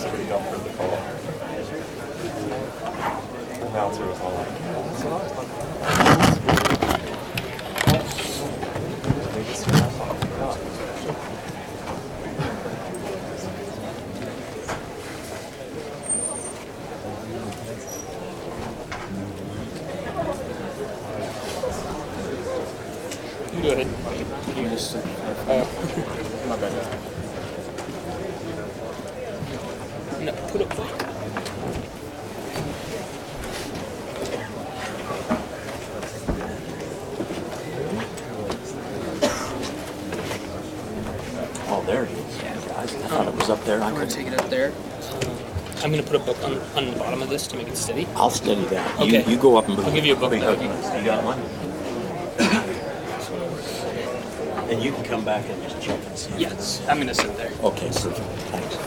pretty dumb for the call. The announcer was all like, Go ahead. You just. My bad. No, put up. Oh, there it is. I thought it was up there. I'm going to take it up there. I'm going to put a book on the bottom of this to make it steady. I'll steady that. Okay. You go up and I'll give you a book now. You got one? And you can come back and just check and see. Yes, I'm going to sit there. Okay, super. Thanks.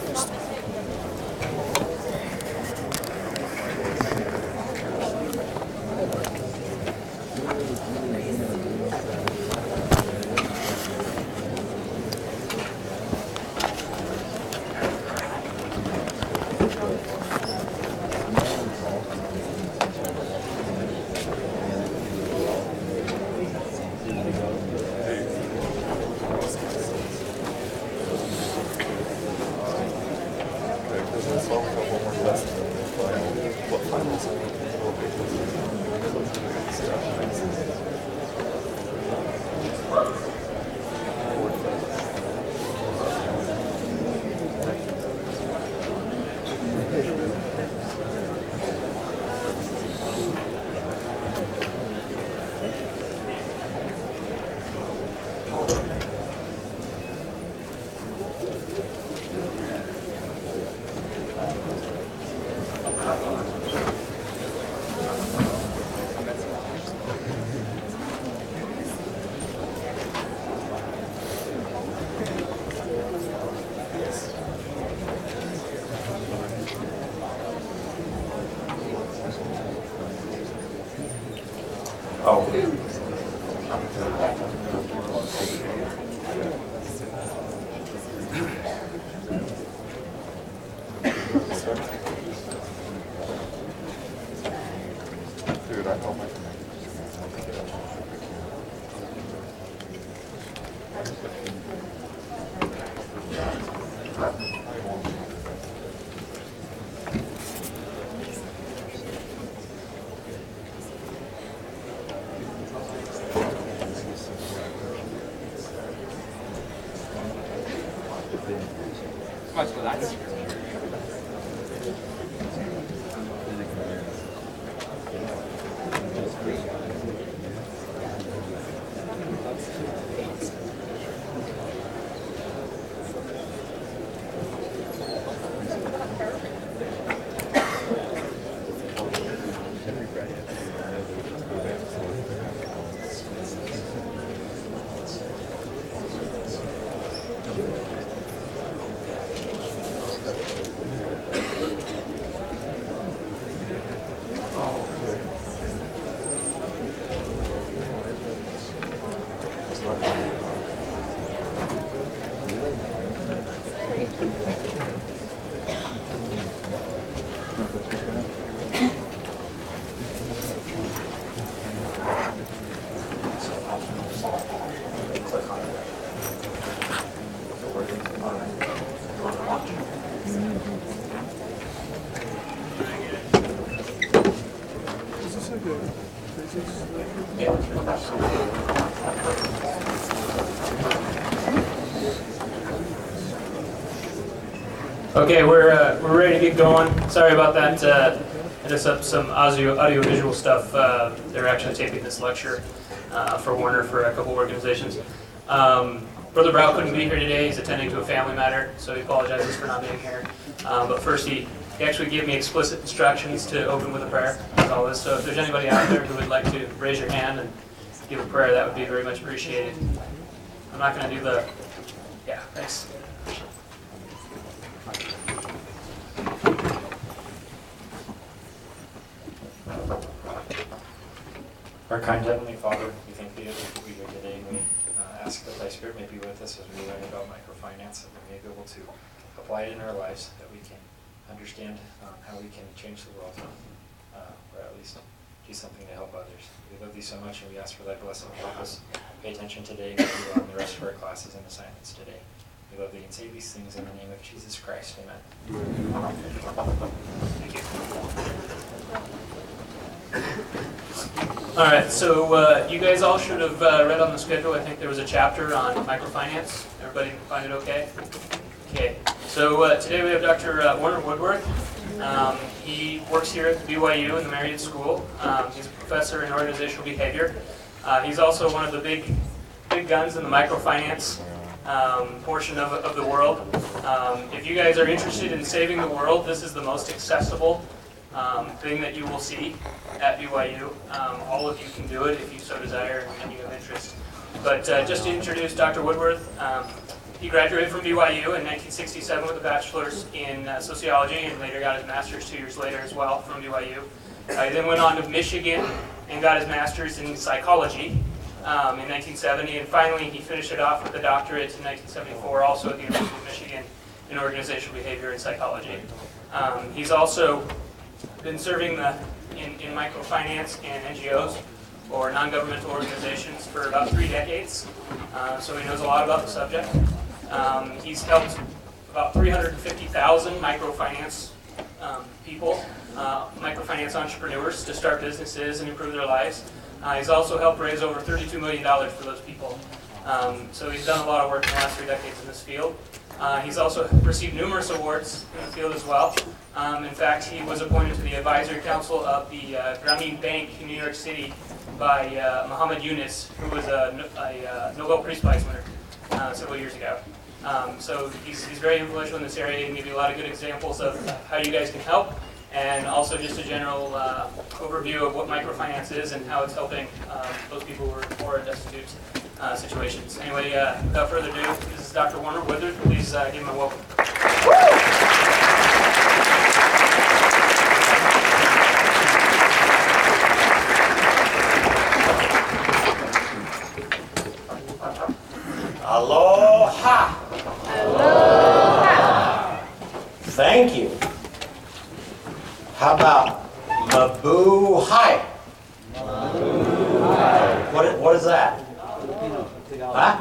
Dude, I told my Okay, we're ready to get going. Sorry about that. I just up some audio visual stuff. They're actually taping this lecture for Warner for a couple organizations. Brother Brow couldn't be here today. He's attending to a family matter, so he apologizes for not being here. But first, he actually gave me explicit instructions to open with a prayer with all this. So if there's anybody out there who would like to raise your hand and give a prayer, that would be very much appreciated. I'm not going to do the... Yeah, thanks. Our kind Heavenly Father, we thank you that we are here today, and we ask that Thy Spirit may be with us as we learn about microfinance, and that we may be able to apply it in our lives, that we can understand how we can change the world, or at least do something to help others. We love thee so much, and we ask for thy blessing. Help us pay attention today and do on the rest of our classes and assignments today. We love thee and say these things in the name of Jesus Christ. Amen. Thank you. All right, so you guys all should have read on the schedule. I think there was a chapter on microfinance. Everybody find it okay? Okay. So today we have Dr. Warner Woodworth. He works here at BYU in the Marriott School. He's a professor in organizational behavior. He's also one of the big guns in the microfinance portion of the world. If you guys are interested in saving the world, this is the most accessible thing that you will see at BYU. All of you can do it if you so desire and you have interest. But just to introduce Dr. Woodworth, he graduated from BYU in 1967 with a bachelor's in sociology and later got his master's 2 years later as well from BYU. He then went on to Michigan and got his master's in psychology in 1970, and finally he finished it off with a doctorate in 1974 also at the University of Michigan in organizational behavior and psychology. He's also been serving in microfinance and NGOs or non-governmental organizations for about 3 decades, so he knows a lot about the subject. He's helped about 350,000 microfinance people, microfinance entrepreneurs, to start businesses and improve their lives. He's also helped raise over $32 million for those people. So he's done a lot of work in the last 3 decades in this field. He's also received numerous awards in the field as well. In fact, he was appointed to the advisory council of the Grameen Bank in New York City by Muhammad Yunus, who was a Nobel Peace Prize winner several years ago. So he's very influential in this area and give you a lot of good examples of how you guys can help, and also just a general overview of what microfinance is and how it's helping those people who are in poor and destitute situations. Anyway, without further ado, this is Dr. Warner Woodworth. Please give him a welcome. Aloha! Aloha! Thank you. How about mabuhay? Mabuhay. What is that? Huh?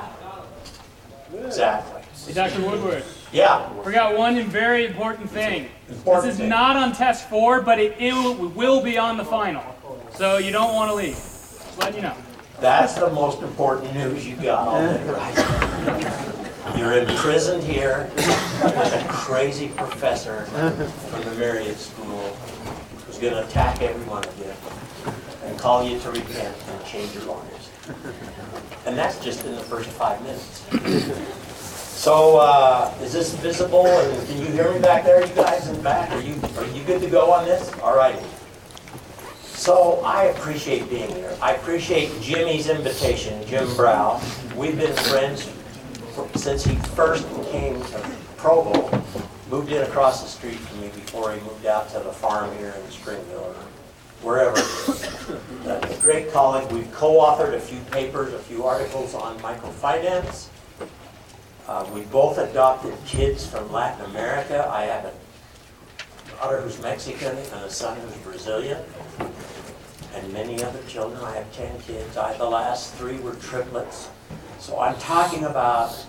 Exactly. Hey, Dr. Woodworth. Yeah. Forgot one very important thing. Important This is thing. not on test 4, but it will be on the final. So you don't want to leave. Just letting you know. That's the most important news you got all day, right? You're imprisoned here with a crazy professor from the Marriott School who's going to attack every one of you and call you to repent and change your lives. And that's just in the first 5 minutes. So, is this visible? And can you hear me back there, you guys in the back? Are you good to go on this? All right. So I appreciate being here. I appreciate Jimmy's invitation, Jim Brow. We've been friends since he first came to Provo, moved in across the street from me before he moved out to the farm here in Springville or wherever. A great colleague. We've co-authored a few papers, a few articles on microfinance. We both adopted kids from Latin America. I have a daughter who's Mexican and a son who's Brazilian, and many other children. I have 10 kids. The last 3 were triplets. So I'm talking about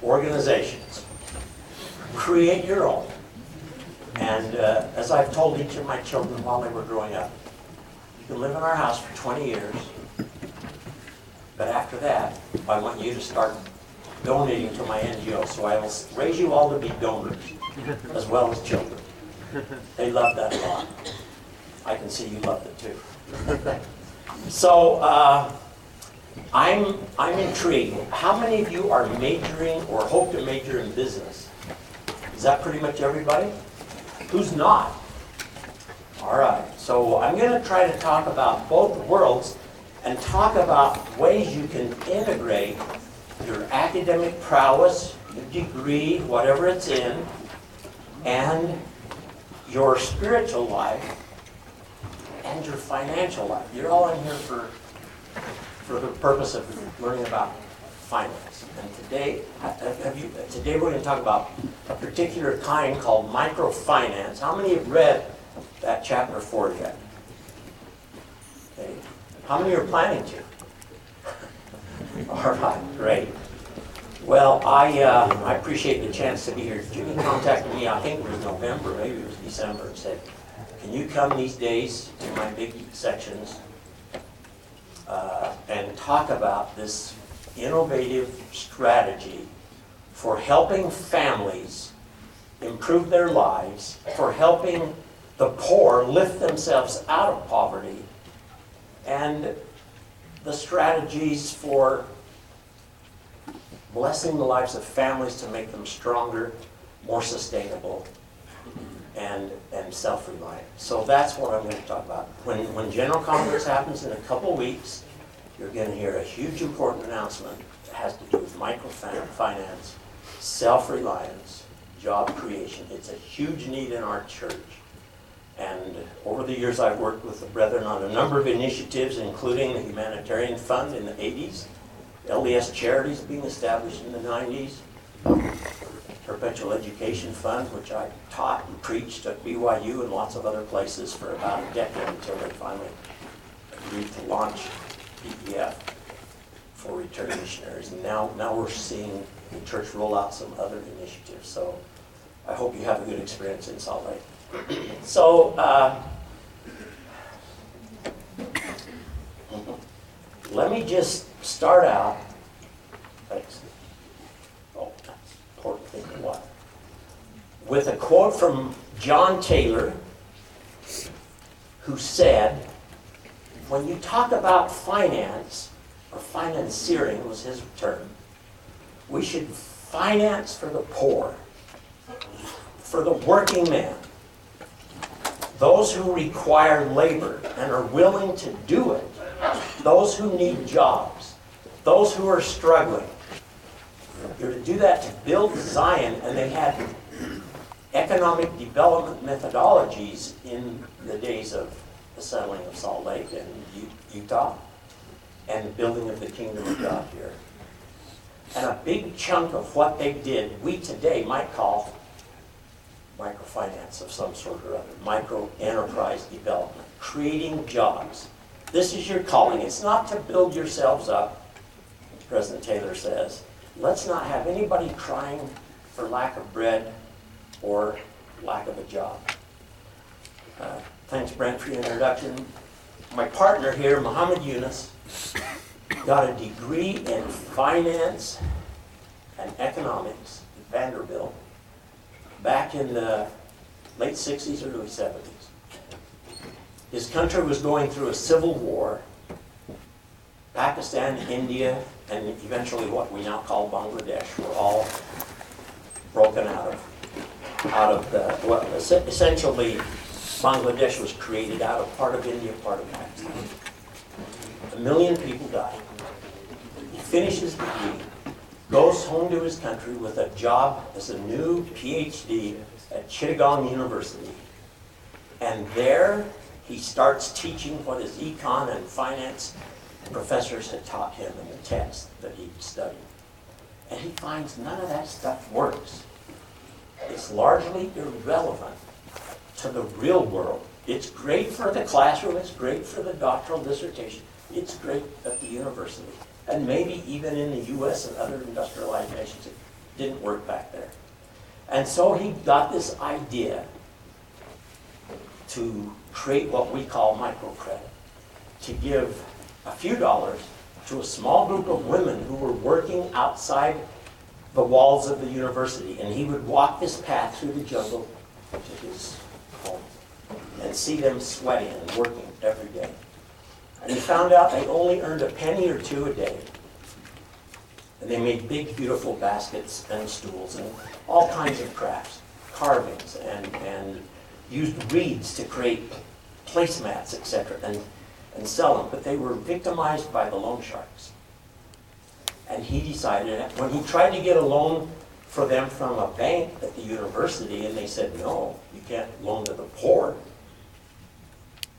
organizations. Create your own. And as I've told each of my children while they were growing up, you can live in our house for 20 years, but after that, I want you to start donating to my NGO. So I will raise you all to be donors, as well as children. They love that a lot. I can see you loved it too. So I'm intrigued. How many of you are majoring or hope to major in business? Is that pretty much everybody? Who's not? All right. So I'm going to try to talk about both worlds and talk about ways you can integrate your academic prowess, your degree, whatever it's in, and your spiritual life and your financial life. You're all in here for the purpose of learning about finance. And today, today we're going to talk about a particular kind called microfinance. How many have read that chapter 4 yet? Okay. How many are planning to? All right, great. Well, I appreciate the chance to be here. Jimmy contacted me, I think it was November, maybe it was December, and said, can you come these days to my big sections and talk about this innovative strategy for helping families improve their lives, for helping the poor lift themselves out of poverty, and the strategies for blessing the lives of families to make them stronger, more sustainable, and self-reliant. So that's what I'm going to talk about. When General Conference happens in a couple weeks, you're going to hear a huge important announcement that has to do with microfinance, self-reliance, job creation. It's a huge need in our church. And over the years, I've worked with the brethren on a number of initiatives, including the Humanitarian Fund in the 80s, LDS Charities being established in the 90s, Perpetual Education Fund, which I taught and preached at BYU and lots of other places for about a decade until they finally agreed to launch PPF for returning missionaries. And now we're seeing the church roll out some other initiatives. So I hope you have a good experience in Salt Lake. So, let me just start out. Thanks. Oh, important thing to what? With a quote from John Taylor, who said, when you talk about finance, or financiering was his term, we should finance for the poor, for the working man, those who require labor and are willing to do it, those who need jobs, those who are struggling. You're to do that to build Zion, and they had economic development methodologies in the days of the settling of Salt Lake and Utah and the building of the kingdom of God here. And a big chunk of what they did, we today might call microfinance of some sort or other, micro-enterprise development, creating jobs. This is your calling. It's not to build yourselves up, President Taylor says. Let's not have anybody crying for lack of bread or lack of a job. Thanks, Brent, for your introduction. My partner here, Muhammad Yunus, got a degree in finance and economics at Vanderbilt back in the late 60s, early 70s. His country was going through a civil war. Pakistan, India, and eventually what we now call Bangladesh were all broken out of the, well, essentially Bangladesh was created out of part of India, part of Pakistan. 1 million people died. He finishes the degree, goes home to his country with a job as a new PhD at Chittagong University. And there he starts teaching what his econ and finance professors had taught him in the text that he'd studied. And he finds none of that stuff works. It's largely irrelevant to the real world. It's great for the classroom, it's great for the doctoral dissertation, it's great at the university. And maybe even in the US and other industrialized nations, it didn't work back there. And so he got this idea to create what we call microcredit, to give a few dollars to a small group of women who were working outside the walls of the university. And he would walk this path through the jungle to his home and see them sweating and working every day. And he found out they only earned a penny or two a day. And they made big, beautiful baskets and stools and all kinds of crafts, carvings, and used reeds to create placemats, etc., and sell them. But they were victimized by the loan sharks. And he decided, when he tried to get a loan for them from a bank at the university, and they said, no, you can't loan to the poor.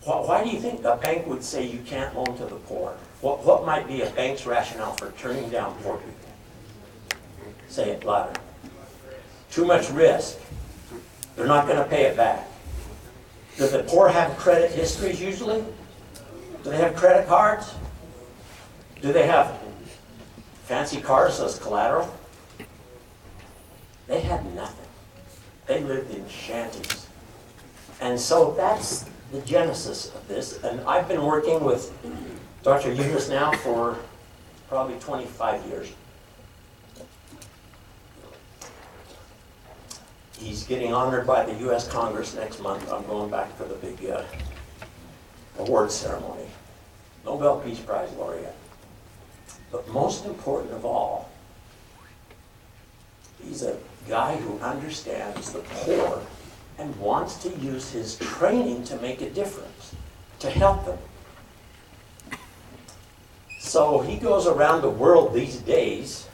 Why do you think a bank would say you can't loan to the poor? What might be a bank's rationale for turning down poor people? Say it louder. Too much risk. They're not going to pay it back. Do the poor have credit histories usually? Do they have credit cards? Do they have fancy cars as collateral? They had nothing. They lived in shanties. And so that's the genesis of this. And I've been working with Dr. Eunice now for probably 25 years. He's getting honored by the U.S. Congress next month. I'm going back for the big award ceremony. Nobel Peace Prize laureate. But most important of all, he's a guy who understands the poor and wants to use his training to make a difference, to help them. So he goes around the world these days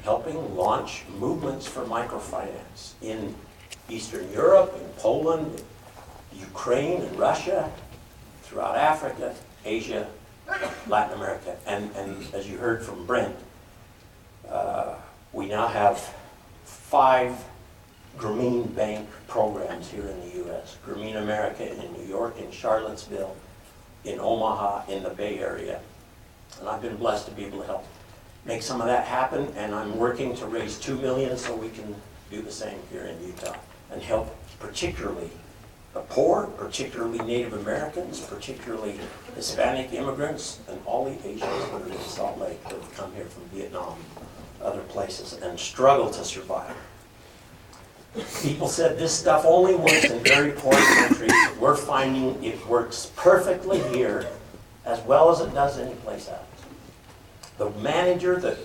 helping launch movements for microfinance in Eastern Europe, in Poland, Ukraine, and Russia, throughout Africa, Asia, Latin America. And as you heard from Brent, we now have 5 Grameen Bank programs here in the U.S. Grameen America in New York, in Charlottesville, in Omaha, in the Bay Area. And I've been blessed to be able to help make some of that happen, and I'm working to raise $2 million so we can do the same here in Utah and help particularly the poor, particularly Native Americans, particularly Hispanic immigrants, and all the Asians that are in Salt Lake that have come here from Vietnam, other places, and struggle to survive. People said this stuff only works in very poor countries. We're finding it works perfectly here as well as it does anyplace else. The manager that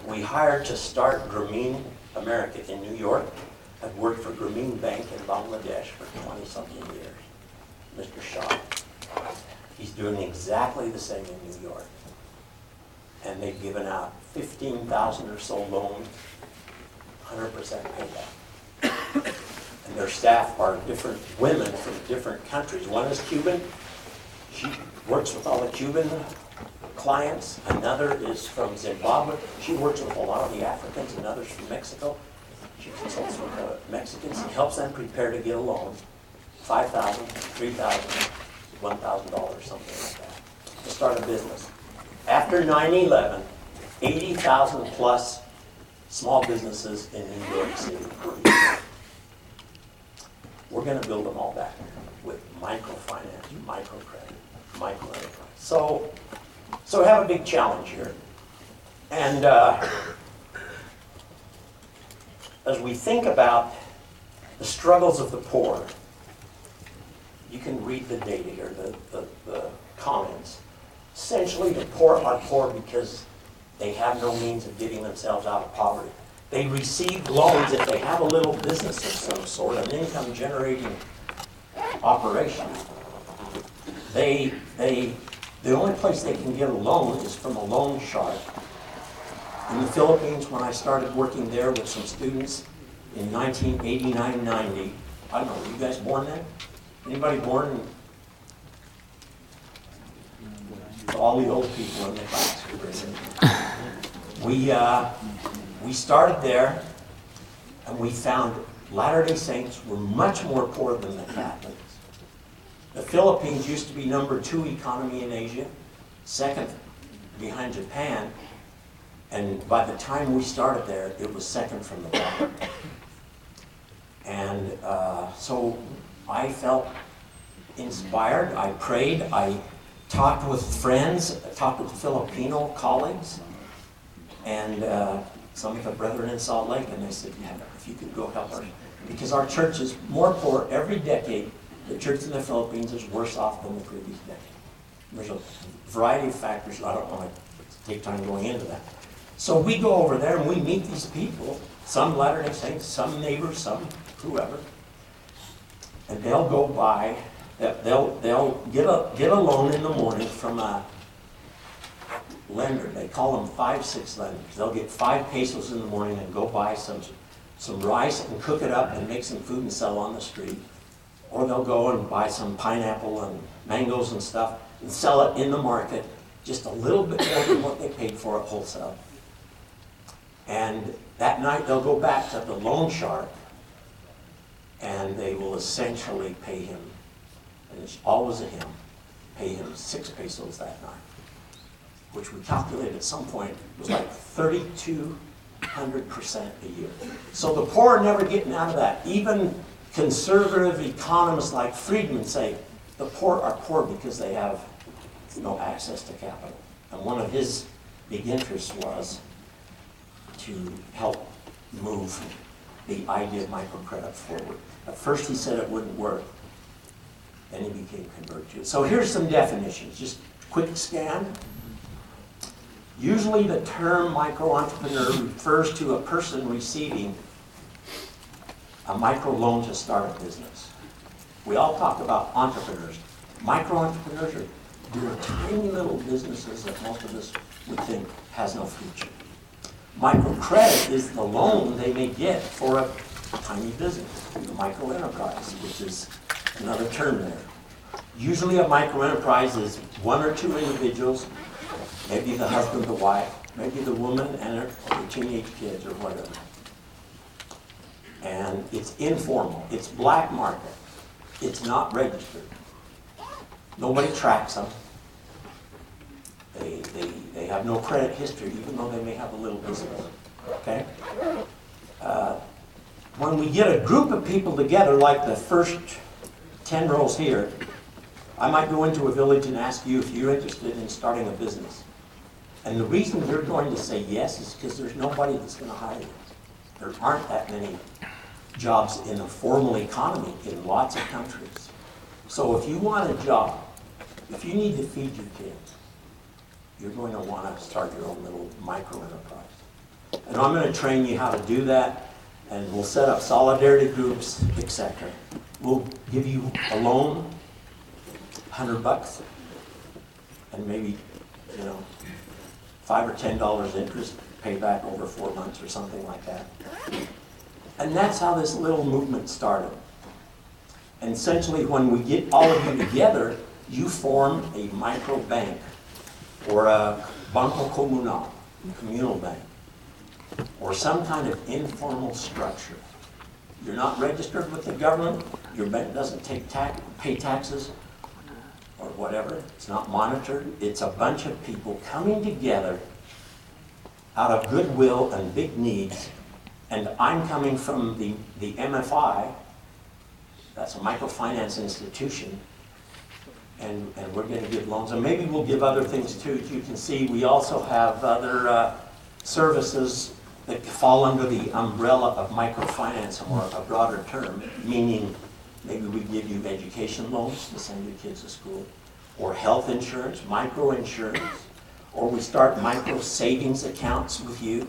we hired to start Grameen America in New York had worked for Grameen Bank in Bangladesh for 20-something years, Mr. Shah. He's doing exactly the same in New York. And they've given out 15,000 or so loans, 100% payback. And their staff are different women from different countries. One is Cuban. She works with all the Cuban clients. Another is from Zimbabwe. She works with a lot of the Africans, and others from Mexico. She consults with the Mexicans and helps them prepare to get a loan, $5,000, $3,000, $1,000, something like that, to start a business. After 9/11, 80,000 plus small businesses in New York City were built. We're going to build them all back with microfinance, microcredit, microenterprise. So we have a big challenge here. And as we think about the struggles of the poor, you can read the data here, the comments. Essentially, the poor are poor because they have no means of getting themselves out of poverty. They receive loans if they have a little business of some sort, an income-generating operation. The only place they can get a loan is from a loan shark. In the Philippines, when I started working there with some students in 1989-90, I don't know, were you guys born then? Anybody born in all the old people in the class? We started there, and we found Latter-day Saints were much more poor than the Catholics. The Philippines used to be number 2 economy in Asia, second behind Japan, and by the time we started there, it was second from the bottom. And so I felt inspired. I prayed. I talked with friends, talked with Filipino colleagues, and some of the brethren in Salt Lake, and they said, yeah, if you could go help us. Because our church is more poor every decade. The church in the Philippines is worse off than the previous decade. There's a variety of factors. I don't want to take time going into that. So we go over there and we meet these people, some Latter-day Saints, some neighbors, some whoever, and they'll go buy, they'll get a loan in the morning from a lender. They call them 5-6 lenders. They'll get 5 pesos in the morning and go buy some rice and cook it up and make some food and sell on the street. Or they'll go and buy some pineapple and mangoes and stuff and sell it in the market just a little bit more than what they paid for at wholesale. And that night they'll go back to the loan shark and they will essentially pay him, and it's always a him, pay him 6 pesos that night, which we calculated at some point was like 3,200% a year. So the poor are never getting out of that. Even conservative economists like Friedman say the poor are poor because they have no access to capital. And one of his big interests was to help move the idea of microcredit forward. At first he said it wouldn't work, then he became converted to it. So here's some definitions, just quick scan. Usually the term micro-entrepreneur refers to a person receiving a micro-loan to start a business. We all talk about entrepreneurs. Micro-entrepreneurs are doing tiny little businesses that most of us would think has no future. Microcredit is the loan they may get for a tiny business, a micro-enterprise, which is another term there. Usually a micro-enterprise is 1 or 2 individuals, maybe the husband, the wife, maybe the woman and her teenage kids or whatever. And it's informal, it's black market, it's not registered. Nobody tracks them. They have no credit history, even though they may have a little business, okay? When we get a group of people together, like the first 10 rows here, I might go into a village and ask you if you're interested in starting a business. And the reason they're going to say yes is because there's nobody that's going to hire you. There aren't that many jobs in the formal economy in lots of countries. So if you want a job, if you need to feed your kids, you're going to want to start your own little micro-enterprise. And I'm going to train you how to do that, and we'll set up solidarity groups, etc. We'll give you a loan, $100, and maybe, $5 or $10 interest, pay back over 4 months or something like that. And that's how this little movement started. And essentially, when we get all of you together, you form a micro bank or a banco comunal, communal bank, or some kind of informal structure. You're not registered with the government, your bank doesn't pay taxes or whatever, it's not monitored. It's a bunch of people coming together out of goodwill and big needs. And I'm coming from the MFI, that's a microfinance institution, and we're going to give loans. And maybe we'll give other things too. As you can see, we also have other services that fall under the umbrella of microfinance, or a broader term, meaning maybe we give you education loans to send your kids to school, or health insurance, micro insurance, or we start micro savings accounts with you.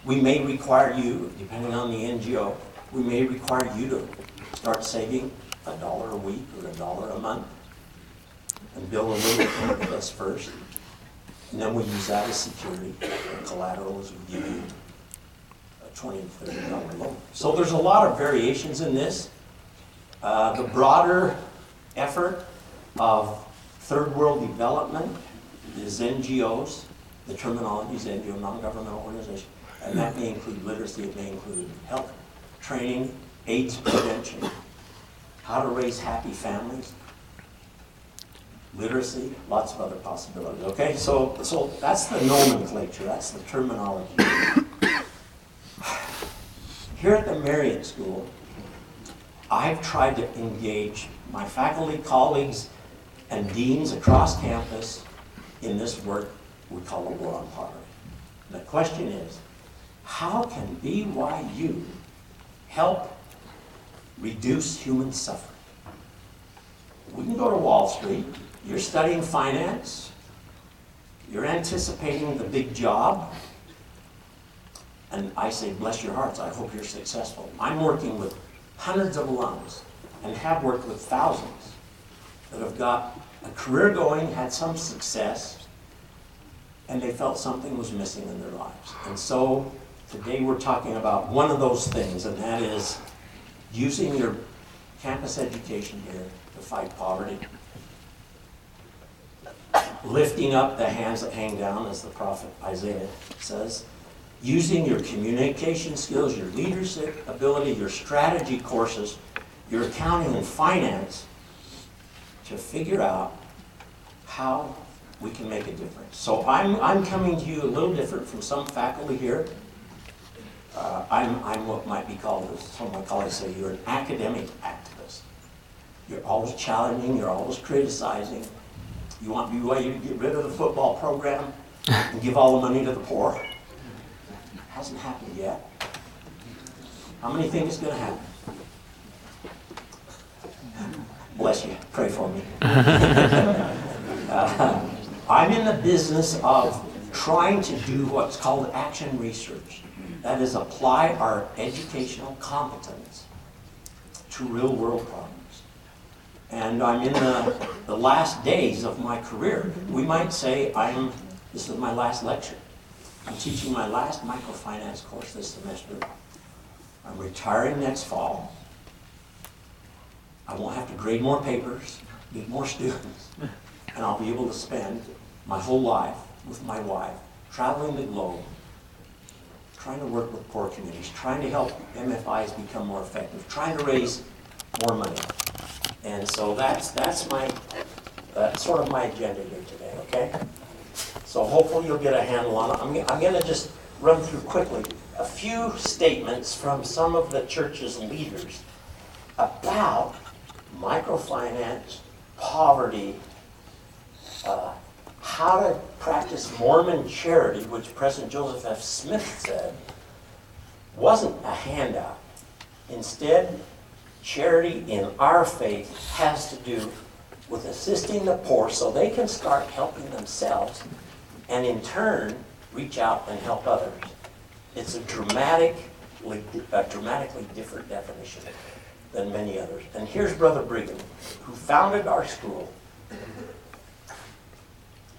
We may require you, depending on the NGO, we may require you to start saving $1 a week or $1 a month and build a little account with us first. And then we use that as security or collateral as we give you a $20 to $30 loan. So there's a lot of variations in this. The broader effort of third world development is NGOs. The terminology is NGO, non-governmental organization. And that may include literacy, it may include health training, AIDS prevention, how to raise happy families, literacy, lots of other possibilities, okay? So that's the nomenclature, that's the terminology. Here at the Marriott School, I've tried to engage my faculty, colleagues, and deans across campus in this work we call the war on poverty. And the question is, how can BYU help reduce human suffering? We can go to Wall Street, you're studying finance, you're anticipating the big job, and I say, bless your hearts, I hope you're successful. I'm working with hundreds of alums and have worked with thousands that have got a career going, had some success, and they felt something was missing in their lives. And so today we're talking about one of those things, and that is using your campus education here to fight poverty. lifting up the hands that hang down, as the prophet Isaiah says, using your communication skills, your leadership ability, your strategy courses, your accounting and finance to figure out how we can make a difference. So I'm coming to you a little different from some faculty here. I'm what might be called, as some of my colleagues say, you're an academic activist. You're always challenging, you're always criticizing. You want BYU to get rid of the football program and give all the money to the poor. Hasn't happened yet. How many think it's going to happen? Bless you. Pray for me. I'm in the business of trying to do what's called action research. That is, apply our educational competence to real world problems. And I'm in the last days of my career. We might say this is my last lecture. I'm teaching my last microfinance course this semester. I'm retiring next fall. I won't have to grade more papers, get more students, and I'll be able to spend my whole life with my wife, traveling the globe, trying to work with poor communities, trying to help MFIs become more effective, trying to raise more money. And so that's sort of my agenda here today, okay? So hopefully you'll get a handle on it. I'm going to just run through quickly a few statements from some of the church's leaders about microfinance, poverty, how to practice Mormon charity, which President Joseph F. Smith said wasn't a handout. Instead, charity in our faith has to do with assisting the poor so they can start helping themselves and in turn reach out and help others. It's a dramatically different definition than many others. And here's Brother Brigham, who founded our school.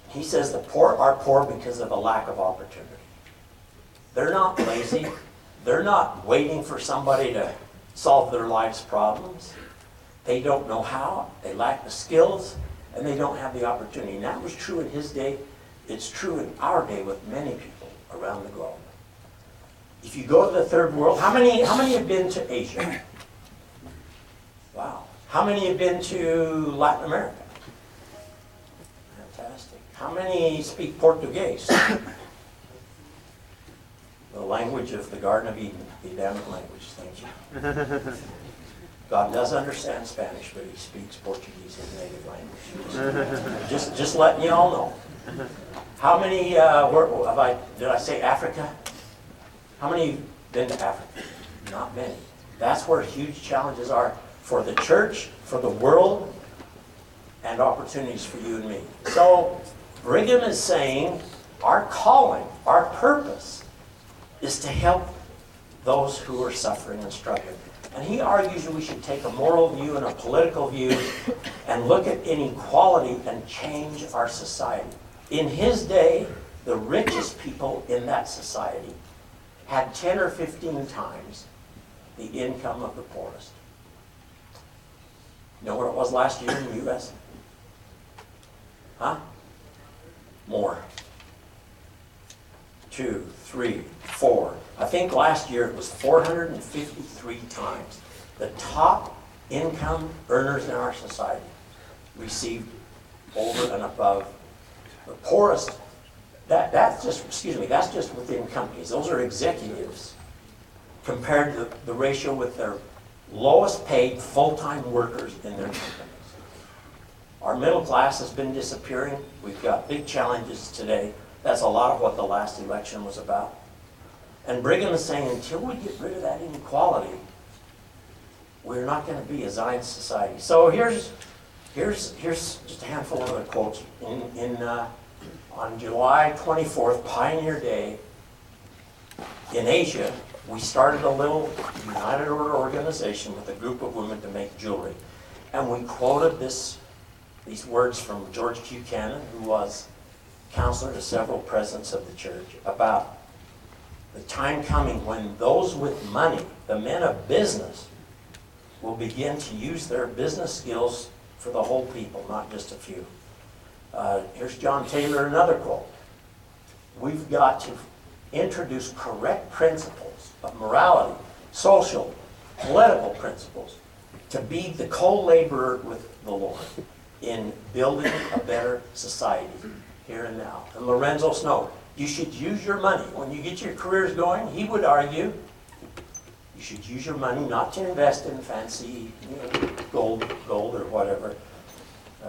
He says the poor are poor because of a lack of opportunity. They're not lazy. They're not waiting for somebody to solve their life's problems. They don't know how. They lack the skills, and they don't have the opportunity. And that was true in his day. It's true in our day with many people around the globe. If you go to the third world, how many have been to Asia? Wow. How many have been to Latin America? Fantastic. How many speak Portuguese? The language of the Garden of Eden, the Adamic language, thank you. God does understand Spanish, but he speaks Portuguese, his native language. Just letting you all know. How many, did I say Africa? How many have been to Africa? Not many. That's where huge challenges are for the church, for the world, and opportunities for you and me. So Brigham is saying our calling, our purpose, is to help those who are suffering and struggling. And he argues that we should take a moral view and a political view and look at inequality and change our society. In his day, the richest people in that society had 10 or 15 times the income of the poorest. You know what it was last year in the U.S.? Huh? More. 2, 3, 4. I think last year it was 453 times. The top income earners in our society received over and above the poorest. That's just within companies. Those are executives compared to the ratio with their lowest paid full-time workers in their companies. Our middle class has been disappearing. We've got big challenges today. That's a lot of what the last election was about. And Brigham is saying until we get rid of that inequality, we're not going to be a Zion society. So here's just a handful of other quotes. On July 24th, Pioneer Day, in Asia, we started a little United Order organization with a group of women to make jewelry. And we quoted these words from George Q. Cannon, who was counselor to several presidents of the church, about the time coming when those with money, the men of business, will begin to use their business skills for the whole people, not just a few. Here's John Taylor, another quote. We've got to introduce correct principles of morality, social, political principles, to be the co-laborer with the Lord in building a better society here and now. And Lorenzo Snow, you should use your money. When you get your careers going, he would argue, you should use your money not to invest in fancy gold or whatever,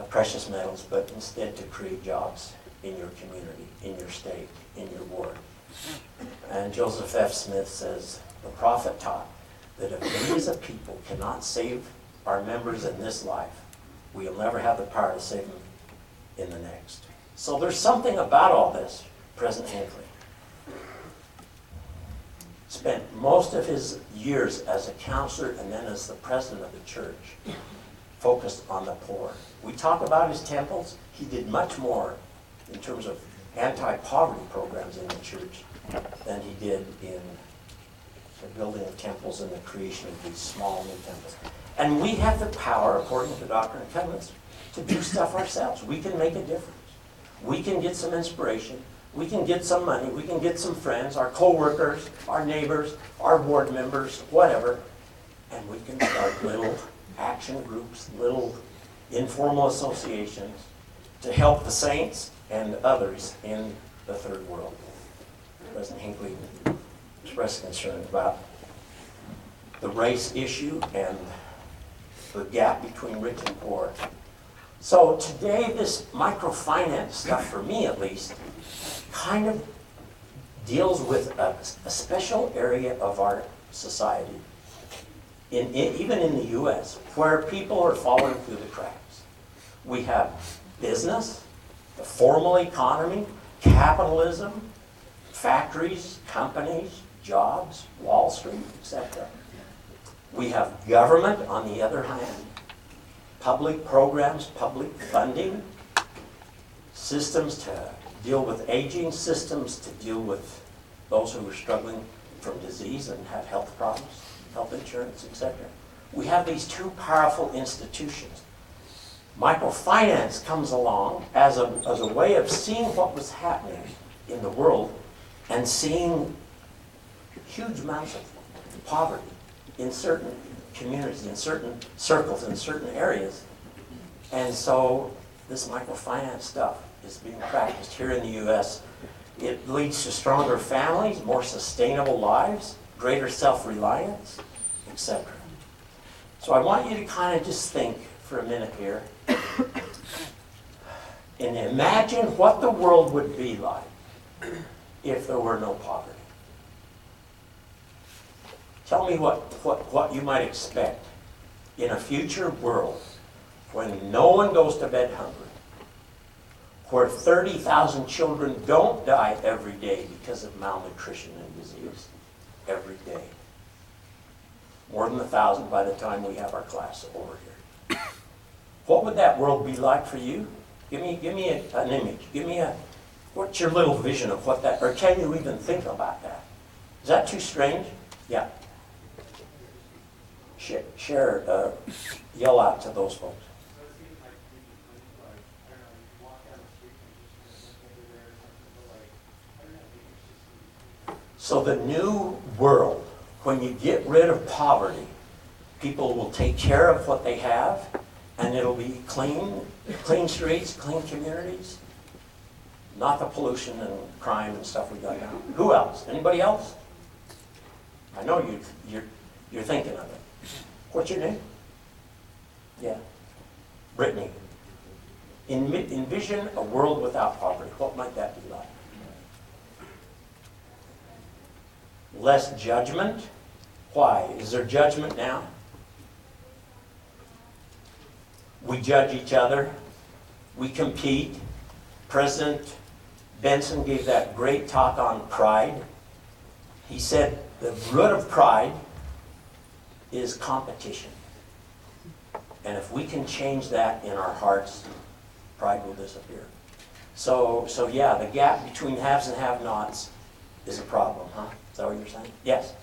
precious metals, but instead to create jobs in your community, in your state, in your ward. And Joseph F. Smith says, the prophet taught that if we as a people cannot save our members in this life, we'll never have the power to save them in the next. So there's something about all this. President Hinckley spent most of his years as a counselor and then as the president of the church focused on the poor. We talk about his temples. He did much more in terms of anti-poverty programs in the church than he did in the building of temples and the creation of these small new temples. And we have the power, according to Doctrine and Covenants, to do stuff ourselves. We can make a difference. We can get some inspiration. We can get some money. We can get some friends, our co-workers, our neighbors, our ward members, whatever, and we can start little action groups, little informal associations to help the saints and others in the third world. President Hinckley expressed concern about the race issue and the gap between rich and poor. So today, this microfinance stuff, for me at least, kind of deals with a special area of our society, even in the U.S., where people are falling through the cracks. We have business, the formal economy, capitalism, factories, companies, jobs, Wall Street, etc. We have government, on the other hand, public programs, public funding, systems to deal with aging, systems to deal with those who are struggling from disease and have health problems, health insurance, etc. We have these two powerful institutions. Microfinance comes along as a way of seeing what was happening in the world and seeing huge amounts of poverty in certain communities, in certain circles, in certain areas. And so this microfinance stuff is being practiced here in the U.S. It leads to stronger families, more sustainable lives, greater self-reliance, etc. So I want you to kind of just think for a minute here and imagine what the world would be like if there were no poverty. Tell me what you might expect in a future world when no one goes to bed hungry, where 30,000 children don't die every day because of malnutrition and disease every day. More than 1,000 by the time we have our class over here. What would that world be like for you? Give me an image. What's your little vision of what that, or can you even think about that? Is that too strange? Yeah. Share, yell out to those folks. So the new world, when you get rid of poverty, people will take care of what they have, and it'll be clean streets, clean communities, not the pollution and crime and stuff we got now. Who else? Anybody else? I know you're thinking of it. What's your name? Yeah. Brittany. Envision a world without poverty. What might that be like? Less judgment. Why? Is there judgment now? We judge each other. We compete. President Benson gave that great talk on pride. He said the root of pride is competition. And if we can change that in our hearts, pride will disappear. So yeah, the gap between haves and have-nots is a problem, huh? Is that what you're saying? Yes.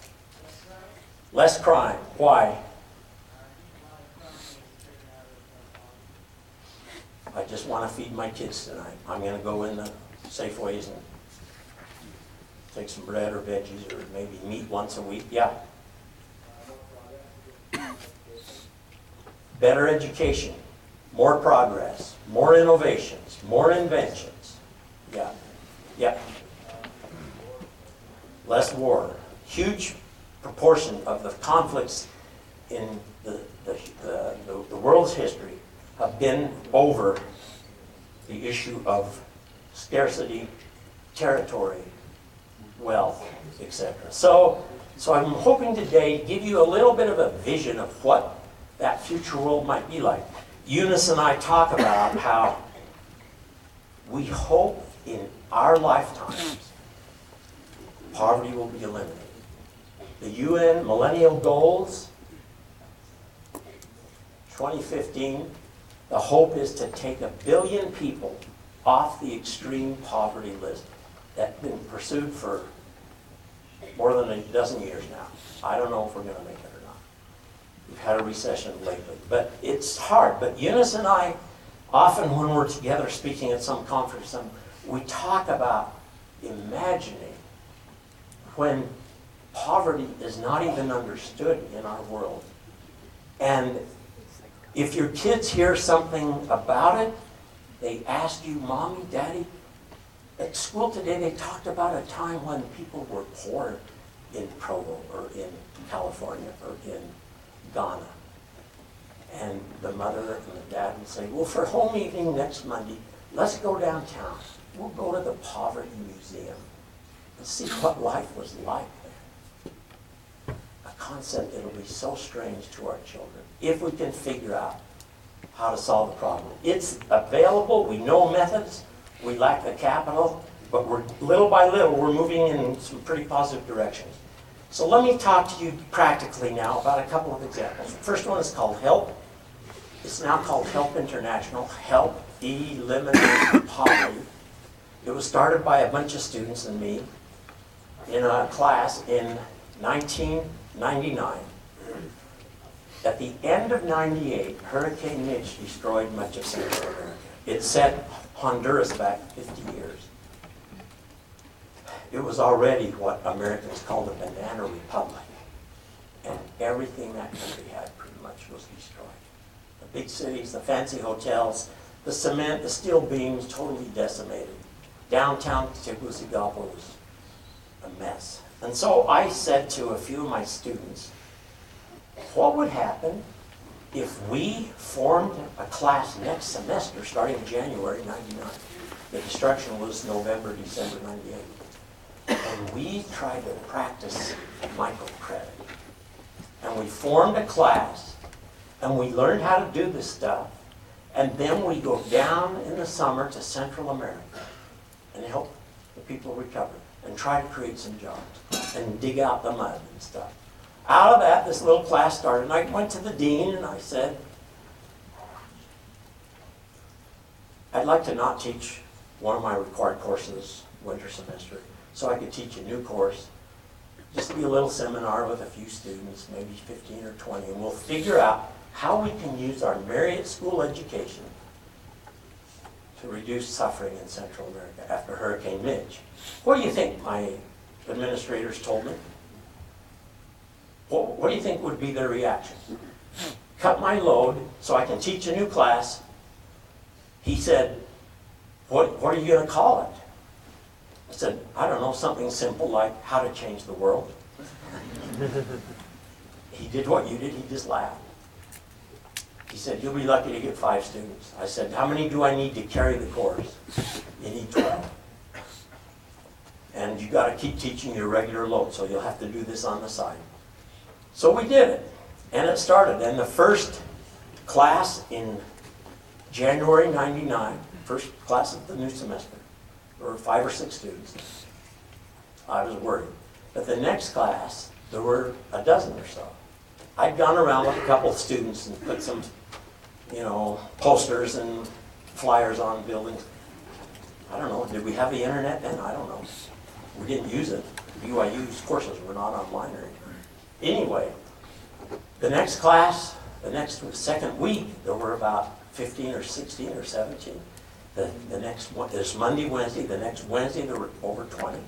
Less crime. Why? I just want to feed my kids tonight. I'm going to go in the Safeways and take some bread or veggies or maybe meat once a week. Yeah. Better education, more progress, more innovations, more inventions. Yeah. Yeah. Less war. Huge proportion of the conflicts in the world's history have been over the issue of scarcity, territory, wealth, etc. So I'm hoping today to give you a little bit of a vision of what that future world might be like. Eunice and I talk about how we hope in our lifetimes poverty will be eliminated. The UN Millennial Goals, 2015, the hope is to take 1 billion people off the extreme poverty list that's been pursued for more than a dozen years now. I don't know if we're going to make it or not. We've had a recession lately, but it's hard. But Eunice and I, often when we're together speaking at some conference, we talk about imagining when poverty is not even understood in our world. And if your kids hear something about it, they ask you, Mommy, Daddy, at school today they talked about a time when people were poor in Provo or in California or in Ghana. And the mother and the dad would say, well, for home evening next Monday, let's go downtown. We'll go to the Poverty Museum and see what life was like there. A concept that will be so strange to our children if we can figure out how to solve the problem. It's available. We know methods. We lack the capital, but we're little by little we're moving in some pretty positive directions. So let me talk to you practically now about a couple of examples. The first one is called HELP. It's now called HELP International. HELP Eliminate Poverty. It was started by a bunch of students and me in a class in 1999. At the end of '98, Hurricane Mitch destroyed much of Central America. It set Honduras back 50 years. It was already what Americans called a banana republic. And everything that country had pretty much was destroyed. The big cities, the fancy hotels, the cement, the steel beams, totally decimated. Downtown Tegucigalpa was a mess. And so I said to a few of my students, what would happen if we formed a class next semester starting January '99? The destruction was November, December '98. And we tried to practice microcredit. And we formed a class, and we learned how to do this stuff, and then we go down in the summer to Central America and help the people recover and try to create some jobs and dig out the mud and stuff. Out of that, this little class started, and I went to the dean and I said, I'd like to not teach one of my required courses winter semester, so I could teach a new course. Just be a little seminar with a few students, maybe 15 or 20, and we'll figure out how we can use our Marriott School education to reduce suffering in Central America after Hurricane Mitch. What do you think my administrators told me? What do you think would be their reaction? Cut my load so I can teach a new class. He said, what are you going to call it? I said, I don't know, something simple like how to change the world. He did what you did, he just laughed. He said, you'll be lucky to get 5 students. I said, how many do I need to carry the course? You need 12. And you got to keep teaching your regular load, so you'll have to do this on the side. So we did it, and it started. And the first class in January '99, first class of the new semester, there were 5 or 6 students. I was worried. But the next class, there were a dozen or so. I'd gone around with a couple of students and put some, posters and flyers on buildings. I don't know, did we have the internet then? I don't know. We didn't use it. BYU's courses were not online or anything. Anyway, the next class, the second week, there were about 15 or 16 or 17. The next one, this Monday, Wednesday, the next Wednesday there were over 20.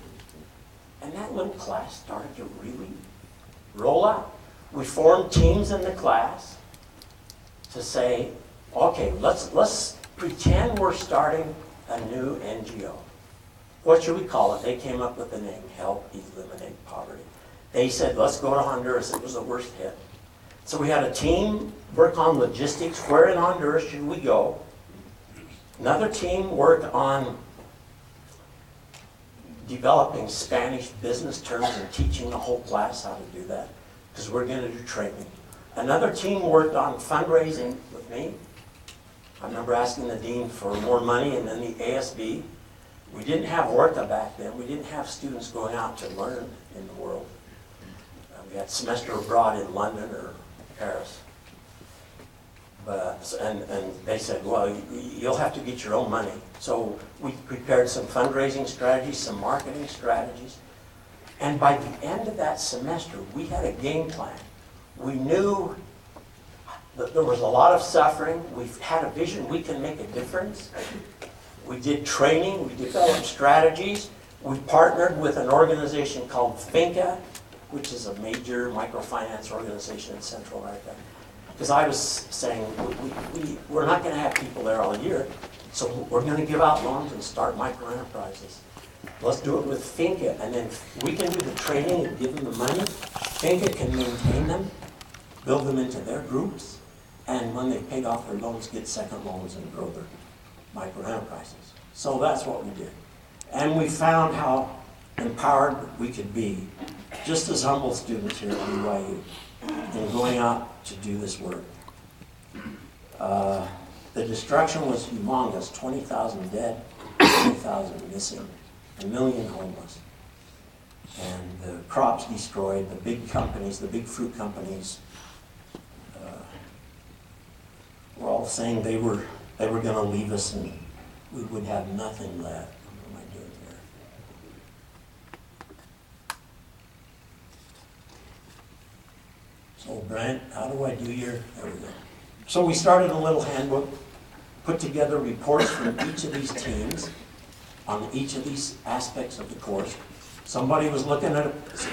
And that little class started to really roll out. We formed teams in the class to say, okay, let's pretend we're starting a new NGO. What should we call it? They came up with the name, Help Eliminate Poverty. They said, let's go to Honduras. It was the worst hit. So we had a team work on logistics. Where in Honduras should we go? Another team worked on developing Spanish business terms and teaching the whole class how to do that, because we're going to do training. Another team worked on fundraising with me. I remember asking the dean for more money, and then the ASB. We didn't have Orca back then. We didn't have students going out to learn in the world. We had semester abroad in London or Paris. But, and they said, well, you'll have to get your own money. So we prepared some fundraising strategies, some marketing strategies. And by the end of that semester, we had a game plan. We knew that there was a lot of suffering. We had a vision. We can make a difference. We did training. We developed strategies. We partnered with an organization called FINCA, which is a major microfinance organization in Central America. Because I was saying, we're not going to have people there all year, so we're going to give out loans and start microenterprises. Let's do it with FINCA, and then we can do the training and give them the money. FINCA can maintain them, build them into their groups, and when they've paid off their loans, get second loans and grow their microenterprises. So that's what we did. And we found how empowered we could be, just as humble students here at BYU, in going out to do this work. The destruction was humongous, 20,000 dead, 20,000 missing, 1 million homeless. And the crops destroyed, the big companies, the big fruit companies, were all saying they were going to leave us and we would have nothing left. What am I doing here? So Brent, how do I do your, there we go. So we started a little handbook, put together reports from each of these teams on each of these aspects of the course. Somebody was looking at,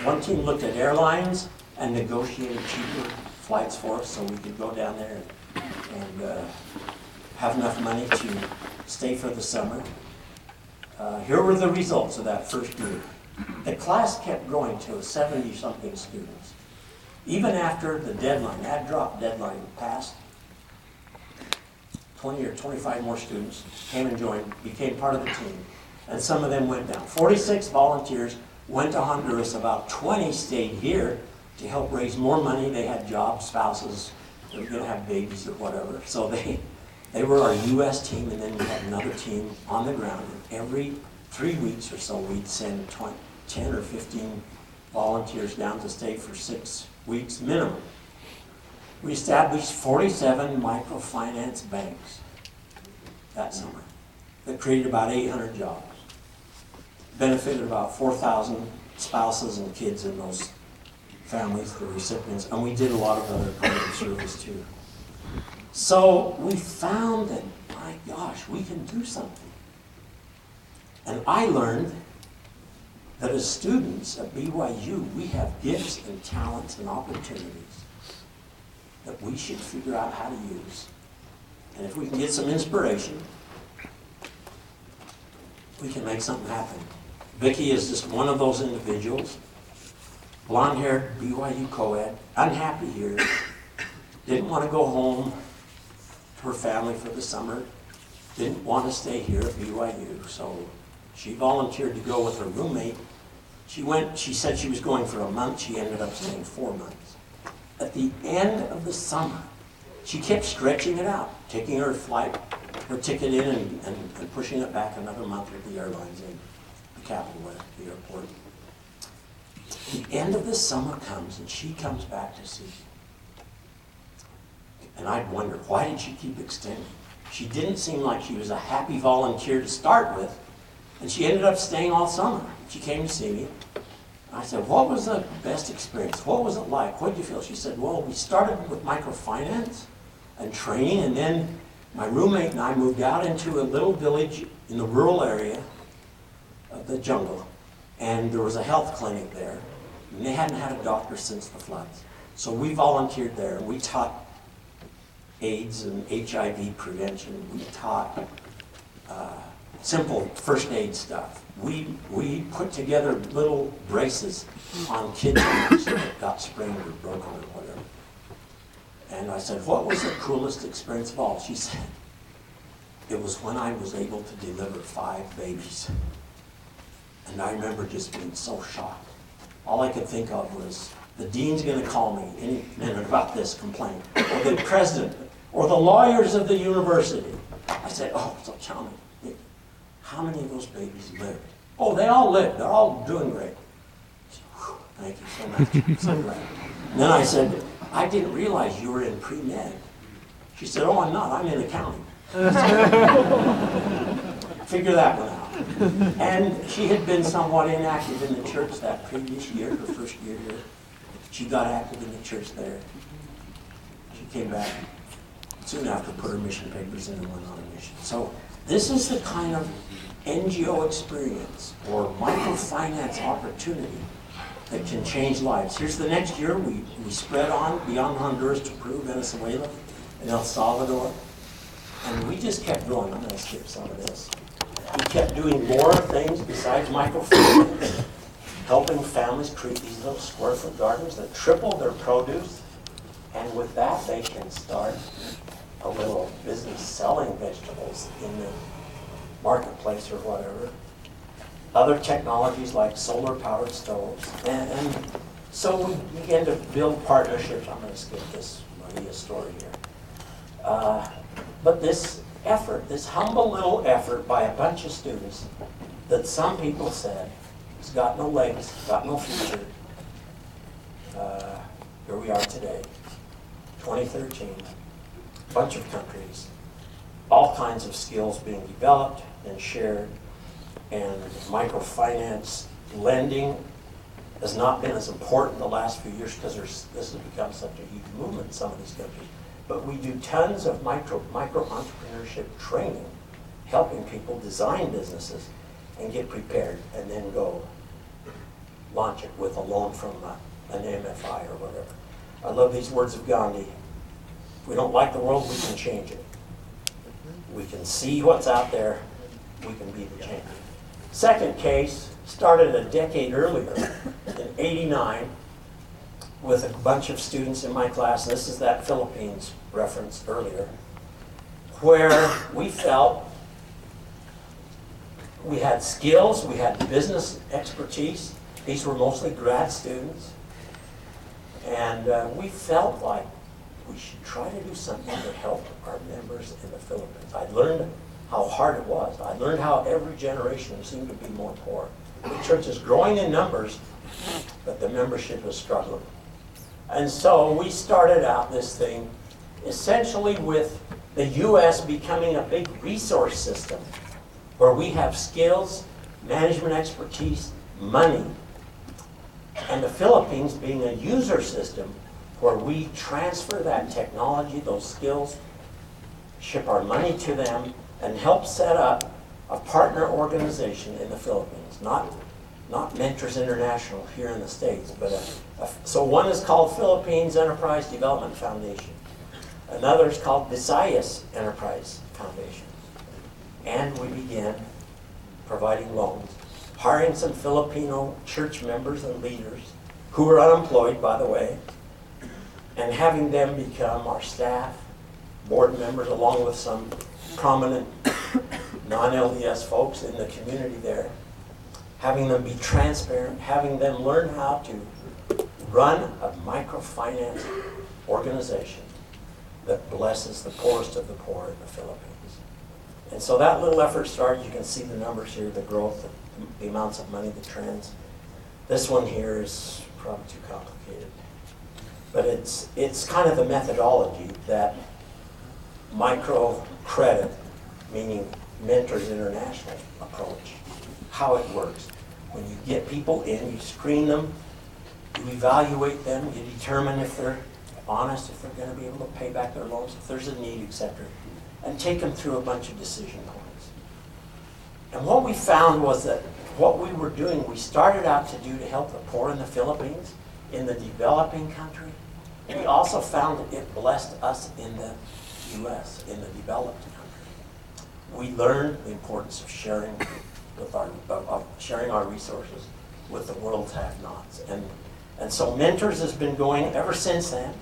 one team looked at airlines and negotiated cheaper flights for us so we could go down there and have enough money to stay for the summer. Here were the results of that first year. The class kept growing to 70-something students. Even after the deadline, that drop deadline passed, 20 or 25 more students came and joined, became part of the team, and some of them went down. 46 volunteers went to Honduras, about 20 stayed here to help raise more money. They had jobs, spouses, they were going to have babies or whatever. So they were our U.S. team, and then we had another team on the ground. And every 3 weeks or so, we'd send 10 or 15 volunteers down to stay for 6 weeks minimum. We established 47 microfinance banks that summer that created about 800 jobs, benefited about 4,000 spouses and kids in those families, the recipients, and we did a lot of other public service too. So we found that, my gosh, we can do something. And I learned that as students at BYU, we have gifts and talents and opportunities that we should figure out how to use. And if we can get some inspiration, we can make something happen. Vicki is just one of those individuals, blonde-haired, BYU co-ed, unhappy here, didn't want to go home to her family for the summer, didn't want to stay here at BYU, so she volunteered to go with her roommate. She said she was going for a month, she ended up staying 4 months. At the end of the summer, she kept stretching it out, taking her flight, her ticket in and pushing it back another month with the airlines in the capital at the airport. The end of the summer comes and she comes back to see me. And I'd wonder, why did she keep extending? She didn't seem like she was a happy volunteer to start with, and she ended up staying all summer. She came to see me. I said, what was the best experience? What was it like? What did you feel? She said, well, we started with microfinance and training, and then My roommate and I moved out into a little village in the rural area of the jungle, and there was a health clinic there, and they hadn't had a doctor since the floods. So we volunteered there, and we taught AIDS and HIV prevention. We taught simple first aid stuff. We put together little braces on kids that got sprained or broken or whatever. And I said, what was the coolest experience of all? She said, it was when I was able to deliver 5 babies. And I remember just being so shocked. All I could think of was, the dean's gonna call me any minute about this complaint, or the president, or the lawyers of the university. I said, oh, so tell me, how many of those babies lived? Oh, they all lived, they're all doing great. I said, whew, thank you so much, I'm so glad. And then I said, I didn't realize you were in pre-med. She said, oh, I'm not, I'm in accounting. Figure that one out. And she had been somewhat inactive in the church that previous year, her first year here. She got active in the church there. She came back soon after, put her mission papers in, and went on a mission. So this is the kind of NGO experience or microfinance opportunity that can change lives. Here's the next year, we spread on beyond Honduras to Peru, Venezuela, and El Salvador. And we just kept going. I'm going to skip some of this. We kept doing more things besides microfinance, helping families create these little square foot gardens that triple their produce. And with that, they can start a little business selling vegetables in the marketplace or whatever. Other technologies like solar-powered stoves. And so we began to build partnerships. I'm going to skip this Maria story here. But this effort, this humble little effort by a bunch of students that some people said has got no legs, got no future. Here we are today, 2013, a bunch of countries, all kinds of skills being developed and shared, and microfinance lending has not been as important the last few years because this has become such a huge movement in some of these countries. But we do tons of micro entrepreneurship training, helping people design businesses and get prepared and then go launch it with a loan from an MFI or whatever. I love these words of Gandhi. If we don't like the world, we can change it. We can see what's out there, we can be the change. Second case started a decade earlier, in '89, with a bunch of students in my class. This is that Philippines reference earlier, where we felt we had skills, we had business expertise. These were mostly grad students. And we felt like we should try to do something to help our members in the Philippines. I learned how hard it was. I learned how every generation seemed to be more poor. The church is growing in numbers, but the membership is struggling. And so we started out this thing essentially with the U.S. becoming a big resource system where we have skills, management expertise, money, and the Philippines being a user system where we transfer that technology, those skills, ship our money to them, and help set up a partner organization in the Philippines, not Mentors International here in the States, but so one is called Philippines Enterprise Development Foundation. Another is called Visayas Enterprise Foundation. And we began providing loans, hiring some Filipino church members and leaders who were unemployed, by the way, and having them become our staff, board members, along with some prominent non-LDS folks in the community there, having them be transparent, having them learn how to run a microfinance organization that blesses the poorest of the poor in the Philippines. And so that little effort started. You can see the numbers here, the growth, the amounts of money, the trends. This one here is probably too complicated. But it's kind of the methodology that microcredit, meaning Mentors International approach, how it works. When you get people in, you screen them, you evaluate them, you determine if they're honest, if they're going to be able to pay back their loans, if there's a need, etc. and take them through a bunch of decision points. And what we found was that what we were doing, we started out to do to help the poor in the Philippines, in the developing country. We also found that it blessed us in the U.S., in the developed country. We learned the importance of sharing with sharing our resources with the world's have-nots. And so Mentors has been going ever since then.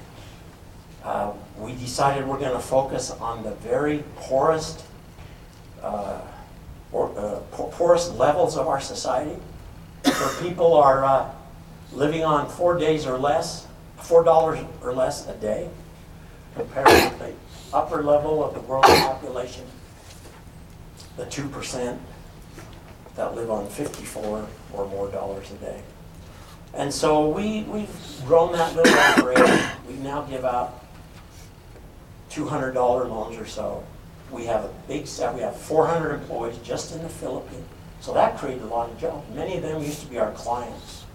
We decided we're going to focus on the very poorest poorest levels of our society, where people are living on $4 or less a day, compared with the upper level of the world population, the 2% that live on $54 or more dollars a day. And so we've grown that little operation. We now give out $200 loans or so. We have a big staff. We have 400 employees just in the Philippines. So that created a lot of jobs. Many of them used to be our clients.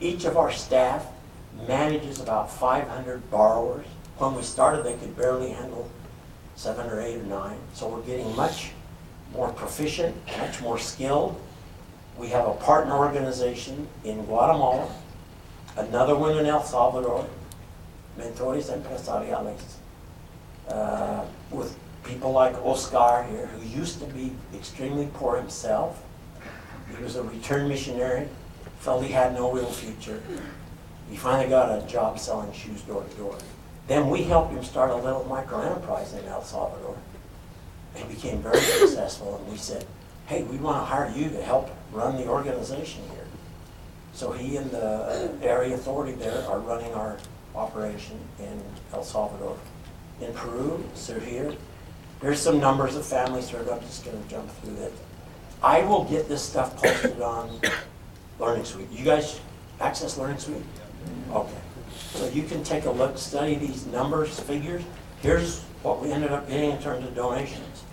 Each of our staff manages about 500 borrowers. When we started, they could barely handle 7 or 8 or 9. So we're getting much more proficient, much more skilled. We have a partner organization in Guatemala, another one in El Salvador, Mentores Empresariales, with people like Oscar here, who used to be extremely poor himself. He was a returned missionary, felt he had no real future. He finally got a job selling shoes door to door. Then we helped him start a little micro-enterprise in El Salvador. He became very successful, and we said, hey, we want to hire you to help run the organization here. So he and the area authority there are running our operation in El Salvador. In Peru, so here's some numbers of families here. I'm just going to jump through that. I will get this stuff posted on Learning Suite. You guys access Learning Suite? Okay. So you can take a look, study these numbers, figures. Here's what we ended up getting in terms of donations.